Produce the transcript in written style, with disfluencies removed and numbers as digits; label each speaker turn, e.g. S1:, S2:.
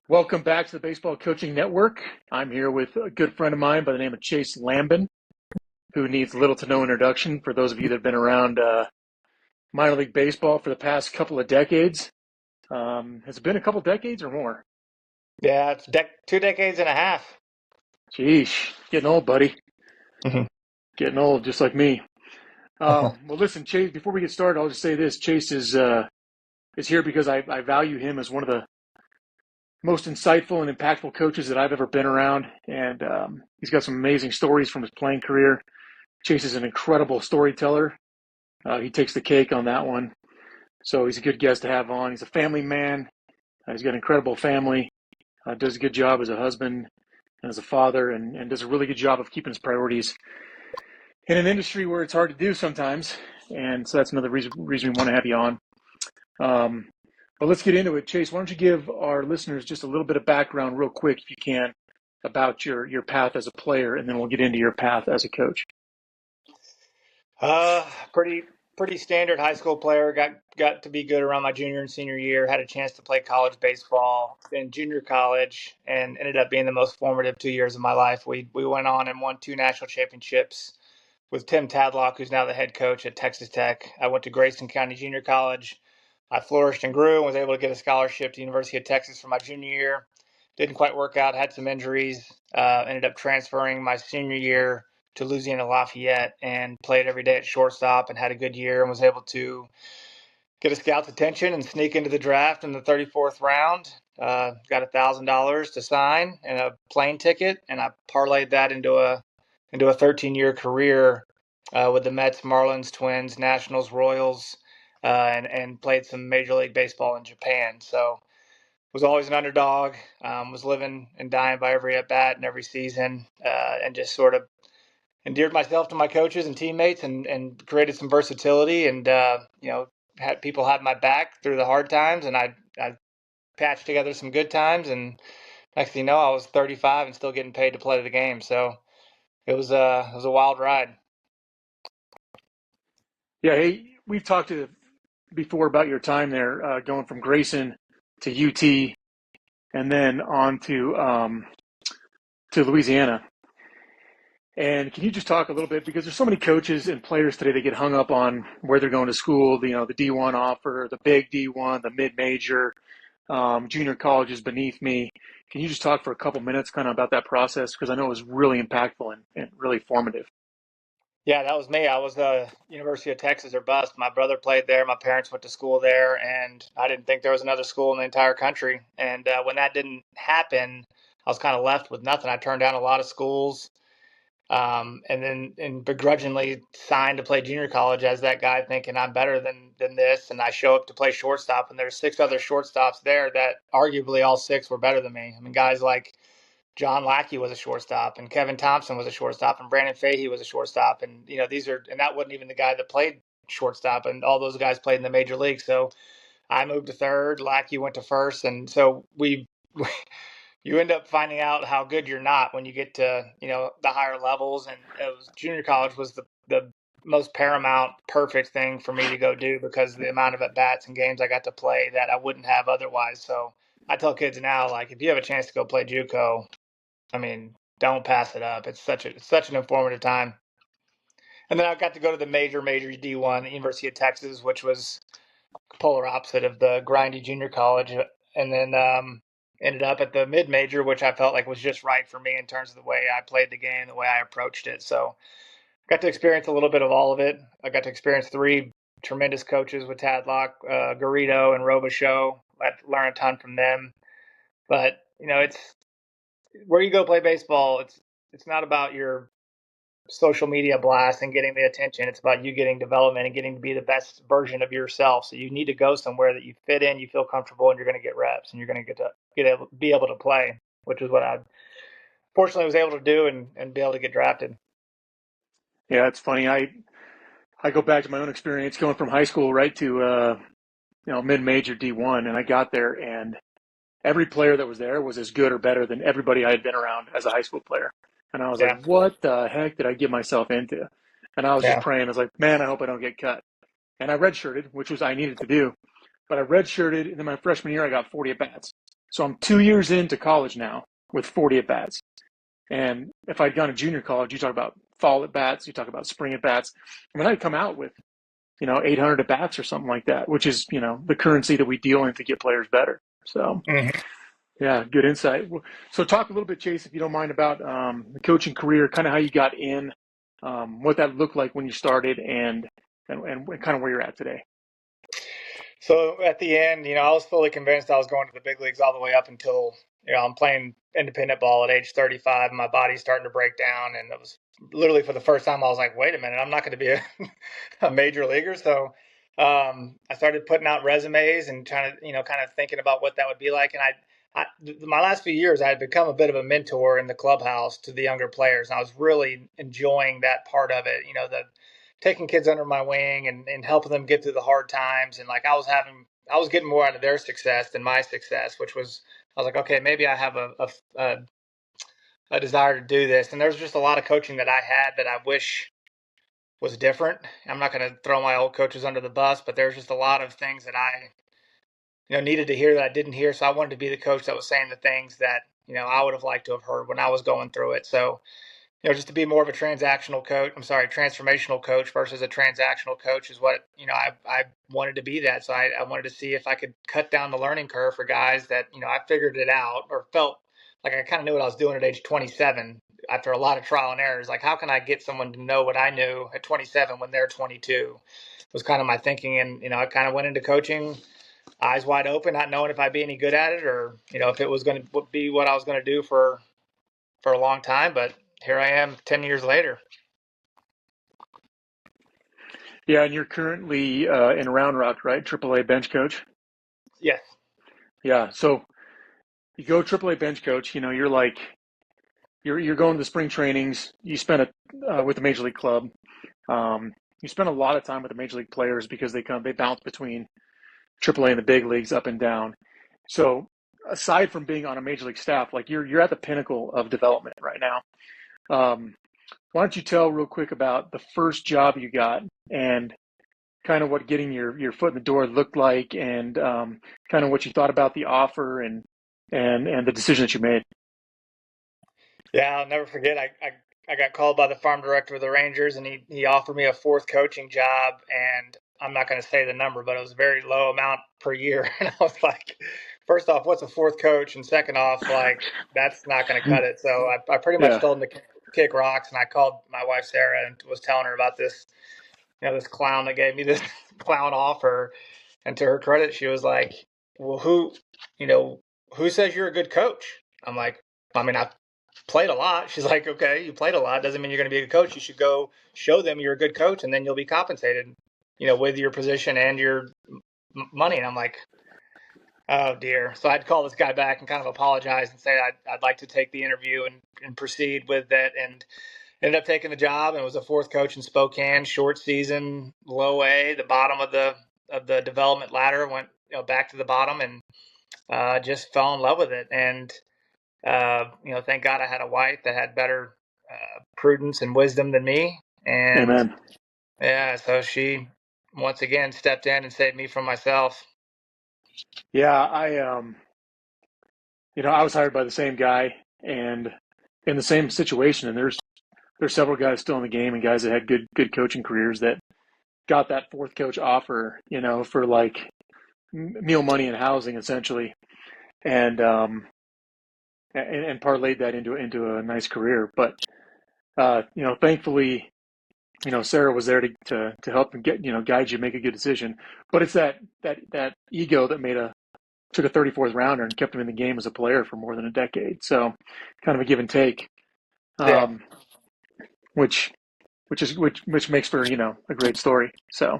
S1: Welcome back to the Baseball Coaching Network. I'm here with a good friend of mine by the name of Chase Lambin, who needs little to no introduction for those of you that have been around minor league baseball for the past couple of decades. Has it been a couple decades or more?
S2: Yeah, it's 2 decades and a half.
S1: Sheesh, getting old, buddy.
S2: Mhm.
S1: Getting old, just like me. Well, listen, Chase. Before we get started, I'll just say this: Chase is here because I value him as one of the most insightful and impactful coaches that I've ever been around, and he's got some amazing stories from his playing career. Chase is an incredible storyteller. He takes the cake on that one. So he's a good guest to have on. He's a family man. He's got an incredible family. Does a good job as a husband and as a father, and does a really good job of keeping his priorities in an industry where it's hard to do sometimes. And so that's another reason we want to have you on. But let's get into it. Chase, why don't you give our listeners just a little bit of background real quick, if you can, about your path as a player, and then we'll get into your path as a coach.
S2: Pretty standard high school player. Got to be good around my junior and senior year. Had a chance to play college baseball in junior college, and ended up being the most formative 2 years of my life. We went on and won 2 national championships with Tim Tadlock, who's now the head coach at Texas Tech. I went to Grayson County Junior College. I flourished and grew and was able to get a scholarship to the University of Texas for my junior year. Didn't quite work out. Had some injuries. Ended up transferring my senior year to Louisiana Lafayette and played every day at shortstop and had a good year and was able to get a scout's attention and sneak into the draft in the 34th round. Got $1,000 to sign and a plane ticket, and I parlayed that into a 13-year career with the Mets, Marlins, Twins, Nationals, Royals, and played some Major League Baseball in Japan. So was always an underdog. Was living and dying by every at bat and every season, and just sort of endeared myself to my coaches and teammates and created some versatility and had people had my back through the hard times, and I patched together some good times, and next thing you know I was 35 and still getting paid to play the game. So it was a wild ride.
S1: Yeah, hey, we've talked before about your time there, going from Grayson to UT and then on to Louisiana. And can you just talk a little bit, because there's so many coaches and players today that get hung up on where they're going to school, the D1 offer, the big D1, the mid-major, junior college is beneath me. Can you just talk for a couple minutes kind of about that process? Because I know it was really impactful and really formative.
S2: Yeah, that was me. I was the University of Texas or bust. My brother played there. My parents went to school there, and I didn't think there was another school in the entire country. And when that didn't happen, I was kind of left with nothing. I turned down a lot of schools, and begrudgingly signed to play junior college as that guy, thinking I'm better than this. And I show up to play shortstop, and there's 6 other shortstops there that arguably all 6 were better than me. I mean, guys like John Lackey was a shortstop, and Kevin Thompson was a shortstop, and Brandon Fahey was a shortstop, and and that wasn't even the guy that played shortstop, and all those guys played in the major league. So I moved to third, Lackey went to first, and so you end up finding out how good you're not when you get to the higher levels. And junior college was the most paramount, perfect thing for me to go do because of the amount of at bats and games I got to play that I wouldn't have otherwise. So I tell kids now, like, if you have a chance to go play JUCO, I mean, don't pass it up. It's such an informative time. And then I got to go to the major D1, the University of Texas, which was polar opposite of the grindy junior college, and then ended up at the mid major, which I felt like was just right for me in terms of the way I played the game, the way I approached it. So got to experience a little bit of all of it. I got to experience 3 tremendous coaches with Tadlock, Garrido, and Robichaux. I learned a ton from them. But it's where you go play baseball. It's not about your social media blast and getting the attention. It's about you getting development and getting to be the best version of yourself. So you need to go somewhere that you fit in, you feel comfortable, and you're going to get reps, and you're going to be able to play, which is what I fortunately was able to do and be able to get drafted.
S1: Yeah, it's funny. I go back to my own experience going from high school right to mid-major D1, and I got there, and every player that was there was as good or better than everybody I had been around as a high school player. And I was like,
S2: Yeah,
S1: what the heck did I get myself into? And I was just
S2: yeah,
S1: praying. I was like, man, I hope I don't get cut. And I redshirted, which was I needed to do. But I redshirted, and then my freshman year, I got 40 at bats. So I'm 2 years into college now with 40 at bats. And if I'd gone to junior college, you talk about fall at bats, you talk about spring at bats. I mean, I'd come out with 800 at bats or something like that, which is the currency that we deal in to get players better. So
S2: Mhm.
S1: yeah, good insight. So talk a little bit, Chase, if you don't mind, about the coaching career, kind of how you got in, what that looked like when you started, and kind of where you're at today.
S2: So at the end, I was fully convinced I was going to the big leagues all the way up until, I'm playing independent ball at age 35 and my body's starting to break down. And it was literally for the first time, I was like, wait a minute, I'm not going to be a major leaguer. So I started putting out resumes and trying to, kind of thinking about what that would be like. And my last few years, I had become a bit of a mentor in the clubhouse to the younger players. And I was really enjoying that part of it, the taking kids under my wing and helping them get through the hard times. And like I was getting more out of their success than my success, I was like, okay, maybe I have a desire to do this. And there's just a lot of coaching that I had that I wish was different. I'm not going to throw my old coaches under the bus, but there's just a lot of things that I, needed to hear that I didn't hear. So I wanted to be the coach that was saying the things that, I would have liked to have heard when I was going through it. So just to be more of a transformational coach versus a transactional coach is what, I wanted to be that. So I wanted to see if I could cut down the learning curve for guys that, I figured it out or felt like I kind of knew what I was doing at age 27 after a lot of trial and errors. Like, how can I get someone to know what I knew at 27 when they're 22 was kind of my thinking. And, I kind of went into coaching eyes wide open, not knowing if I'd be any good at it or, if it was going to be what I was going to do for a long time, but here I am 10 years later.
S1: Yeah, and you're currently in Round Rock, right? AAA bench coach.
S2: Yes.
S1: Yeah, so you go AAA bench coach. You're like you're going to the spring trainings. You spend it with the major league club. You spend a lot of time with the major league players because they bounce between AAA and the big leagues up and down. So aside from being on a major league staff, like you're at the pinnacle of development right now. Why don't you tell real quick about the first job you got and kind of what getting your foot in the door looked like, and kind of what you thought about the offer and the decision that you made.
S2: Yeah, I'll never forget. I got called by the farm director of the Rangers, and he offered me a fourth coaching job. And I'm not going to say the number, but it was a very low amount per year. And I was like, first off, what's a fourth coach? And second off, like, that's not going to cut it. So I pretty much
S1: Yeah.
S2: told him to kick rocks. And I called my wife, Sarah, and was telling her about this, this clown that gave me this clown offer. And to her credit, she was like, well, who says you're a good coach? I'm like, I mean, I played a lot. She's like, okay, you played a lot. Doesn't mean you're going to be a good coach. You should go show them you're a good coach, and then you'll be compensated, with your position and your money. And I'm like, oh dear. So I'd call this guy back and kind of apologize and say I'd like to take the interview and proceed with it. And ended up taking the job and was a fourth coach in Spokane, short season, low A, the bottom of the development ladder, went back to the bottom and just fell in love with it. And thank God I had a wife that had better prudence and wisdom than me. And
S1: Amen.
S2: yeah, so she once again stepped in and saved me from myself.
S1: Yeah, I was hired by the same guy and in the same situation, and there's several guys still in the game and guys that had good coaching careers that got that fourth coach offer, for like meal money and housing essentially, and and parlayed that into a nice career. But thankfully, Sarah was there to help and guide you make a good decision. But it's that ego that took a 34th rounder and kept him in the game as a player for more than a decade. So kind of a give and take,
S2: Yeah.
S1: um, which makes for a great story. So